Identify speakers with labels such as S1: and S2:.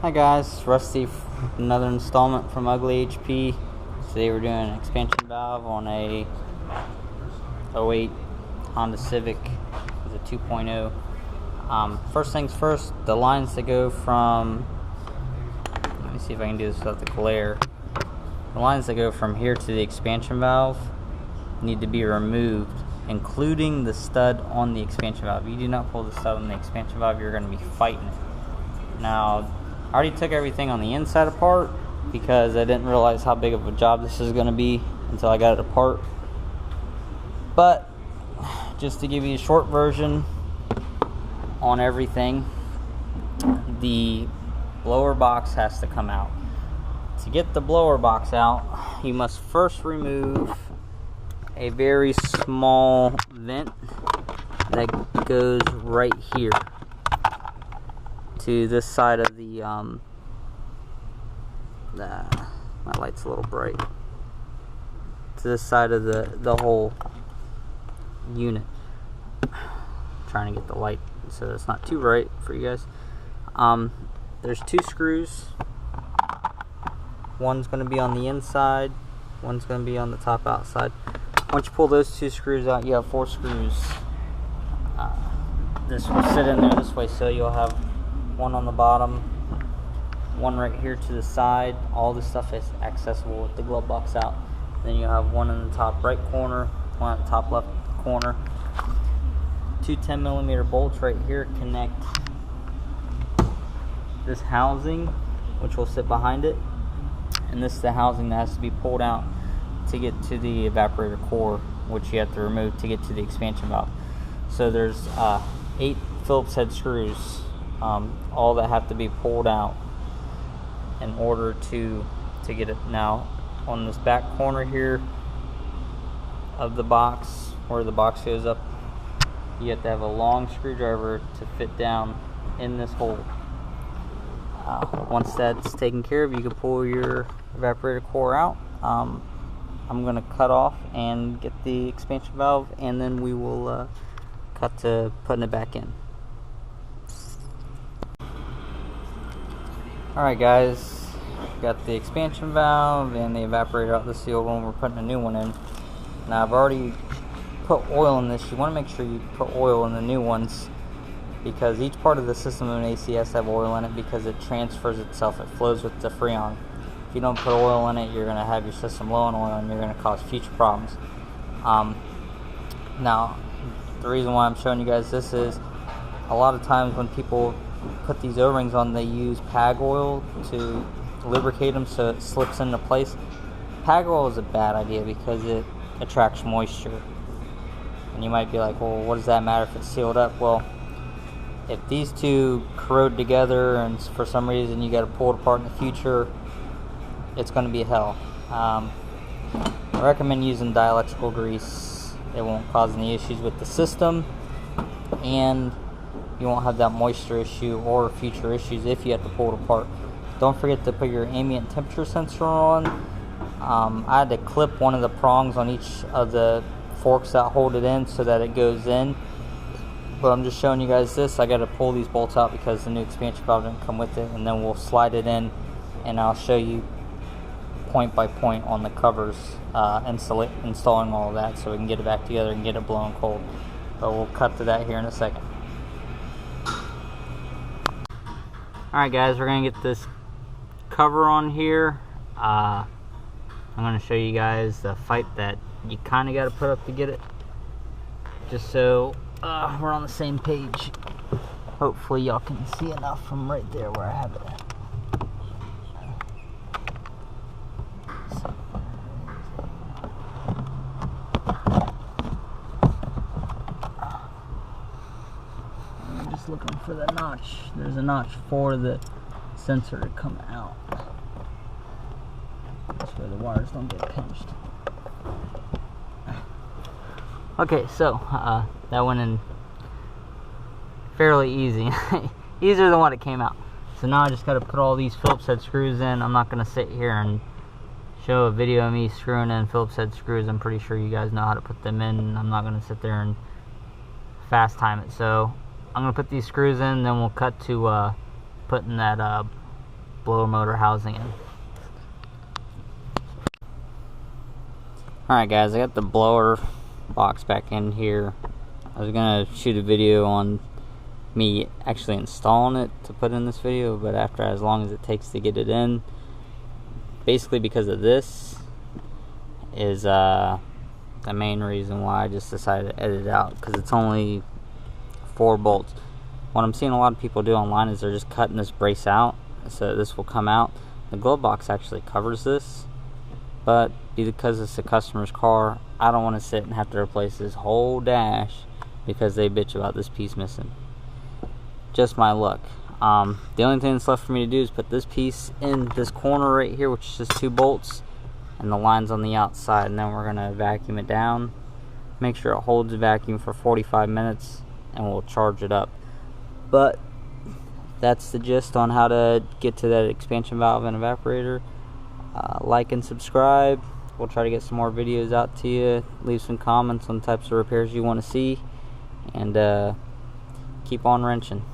S1: Hi guys, Rusty, another installment from Ugly HP. Today we're doing an expansion valve on a 08 Honda Civic with a 2.0. First things first, the lines that go from, let me see if I can do this without the glare. The lines that go from here to the expansion valve need to be removed, including the stud on the expansion valve. If you do not pull the stud on the expansion valve, you're going to be fighting it. Now, I already took everything on the inside apart because I didn't realize how big of a job this is going to be until I got it apart. But just to give you a short version on everything, the blower box has to come out. To get the blower box out, you must first remove a very small vent that goes right here to this side of the my light's a little bright, to this side of the whole unit. Trying to get the light so it's not too bright for you guys. There's two screws. One's going to be on the inside, one's going to be on the top outside. Once you pull those two screws out, you have 4 screws. This will sit in there this way, so you'll have one on the bottom, one right here to the side. All this stuff is accessible with the glove box out. Then you have one in the top right corner, one at the top left corner. 2 10mm bolts right here connect this housing, which will sit behind it, and this is the housing that has to be pulled out to get to the evaporator core, which you have to remove to get to the expansion valve. So there's 8 Phillips head screws, all that have to be pulled out in order to get it. Now, on this back corner here of the box, where the box goes up, you have to have a long screwdriver to fit down in this hole. Once that's taken care of, you can pull your evaporator core out. I'm going to cut off and get the expansion valve, and then we will cut to putting it back in. Alright guys, got the expansion valve and the evaporator out the sealed one. We're putting a new one in. Now, I've already put oil in this. You want to make sure you put oil in the new ones, because each part of the system of an AC has to have oil in it, because it transfers itself. It flows with the Freon. If you don't put oil in it, you're going to have your system low on oil and you're going to cause future problems. Now, the reason why I'm showing you guys this is, a lot of times when people put these O-rings on, they use PAG oil to lubricate them so it slips into place. PAG oil is a bad idea because it attracts moisture. And you might be like, well, what does that matter if it's sealed up? Well, if these two corrode together and for some reason you got to pull it apart in the future, it's going to be hell. I recommend using dielectrical grease. It won't cause any issues with the system, and you won't have that moisture issue or future issues if you have to pull it apart. Don't forget to put your ambient temperature sensor on. I had to clip one of the prongs on each of the forks that hold it in so that it goes in. But I'm just showing you guys this. I got to pull these bolts out because the new expansion valve didn't come with it, and then we'll slide it in, and I'll show you point by point on the covers, installing all of that so we can get it back together and get it blowing cold. But we'll cut to that here in a second. Alright guys, we're going to get this cover on here. I'm going to show you guys the fight that you kind of got to put up to get it, just so we're on the same page. Hopefully y'all can see enough from right there where I have it at. I'm just looking for the notch. There's a notch for the sensor to come out. That's where the wires don't get pinched. Okay, so that went in fairly easy. Easier than what it came out. So now I just got to put all these Phillips head screws in. I'm not going to sit here and show a video of me screwing in Phillips head screws. I'm pretty sure you guys know how to put them in. I'm not going to sit there and fast time it. So I'm going to put these screws in, then we'll cut to putting that blower motor housing in. Alright guys, I got the blower box back in here. I was gonna shoot a video on me actually installing it to put in this video, but after as long as it takes to get it in, basically because of this is the main reason why I just decided to edit it out, because it's only 4 bolts. What I'm seeing a lot of people do online is they're just cutting this brace out so this will come out. The glove box actually covers this, but because it's a customer's car, I don't want to sit and have to replace this whole dash because they bitch about this piece missing. Just my luck. The only thing that's left for me to do is put this piece in this corner right here, which is just 2 bolts, and the lines on the outside, and then we're going to vacuum it down, make sure it holds the vacuum for 45 minutes, and we'll charge it up. But that's the gist on how to get to that expansion valve and evaporator. Like and subscribe. We'll try to get some more videos out to you. Leave some comments on types of repairs you want to see, and keep on wrenching.